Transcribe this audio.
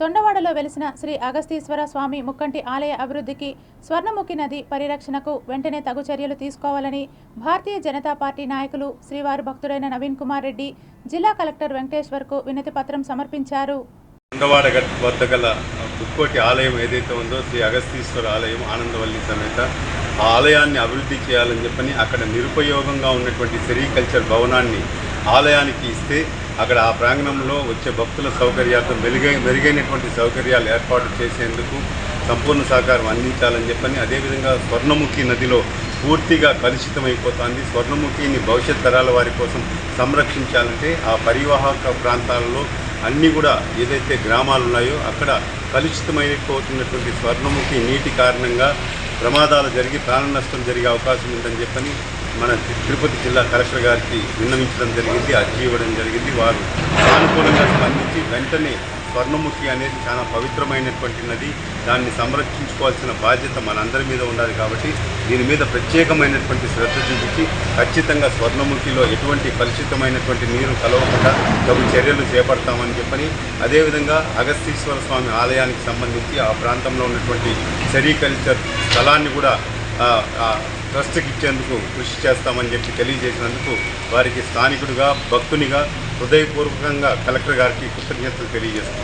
తొండవాడలో వెలిసిన శ్రీ అగస్తీశ్వర స్వామి ముక్కంటి ఆలయ అభివృద్ధికి స్వర్ణముఖి నది పరిరక్షణకు వెంటనే తగు చర్యలు తీసుకోవాలని భారతీయ జనతా పార్టీ నాయకులు శ్రీవారి భక్తుడైన నవీన్ కుమార్ రెడ్డి జిల్లా కలెక్టర్ వెంకటేశ్వర్కు వినతి పత్రం సమర్పించారు. తొండవాడ వద్ద గల ముక్కోటి ఆలయం ఏదైతే ఉందో శ్రీ అగస్తీశ్వర ఆలయం ఆనందవల్లి సమేత ఆ ఆలయాన్ని అభివృద్ధి చేయాలని చెప్పని అక్కడ నిరుపయోగంగా ఉన్నటువంటి సెరికల్చర్ భవనాన్ని ఆలయానికి ఇస్తే అక్కడ ఆ ప్రాంగణంలో వచ్చే భక్తుల సౌకర్యార్థం మెరుగైనటువంటి సౌకర్యాలు ఏర్పాటు చేసేందుకు సంపూర్ణ సహకారం అందించాలని చెప్పని, అదేవిధంగా స్వర్ణముఖి నదిలో పూర్తిగా కలుషితమైపోతుంది. స్వర్ణముఖిని భవిష్యత్ తరాల వారి కోసం సంరక్షించాలంటే ఆ పరివాహక ప్రాంతాలలో అన్నీ కూడా ఏదైతే గ్రామాలు ఉన్నాయో అక్కడ కలుషితమైపోతున్నటువంటి స్వర్ణముఖి నీటి కారణంగా ప్రమాదాలు జరిగి ప్రాణ నష్టం జరిగే అవకాశం ఉందని చెప్పని మన తిరుపతి జిల్లా కలెక్టర్ గారికి విన్నవించడం జరిగింది, అర్జీ ఇవ్వడం జరిగింది. వారు సానుకూలంగా స్పందించి వెంటనే స్వర్ణముఖి అనేది చాలా పవిత్రమైనటువంటి నది, దాన్ని సంరక్షించుకోవాల్సిన బాధ్యత మనందరి మీద ఉండాలి. కాబట్టి దీని మీద ప్రత్యేకమైనటువంటి శ్రద్ధ చూపించి ఖచ్చితంగా స్వర్ణముఖిలో ఎటువంటి కలుషితమైనటువంటి నీరు కలవకుండా తగు చర్యలు చేపడతామని చెప్పని, అదేవిధంగా అగస్తీశ్వర స్వామి ఆలయానికి సంబంధించి ఆ ప్రాంతంలో ఉన్నటువంటి సెరికల్చర్ స్థలాన్ని కూడా ట్రస్ట్కి ఇచ్చేందుకు కృషి చేస్తామని చెప్పి తెలియజేసినందుకు వారికి స్థానికుడిగా భక్తునిగా హృదయపూర్వకంగా కలెక్టర్ గారికి కృతజ్ఞతలు తెలియజేస్తాం.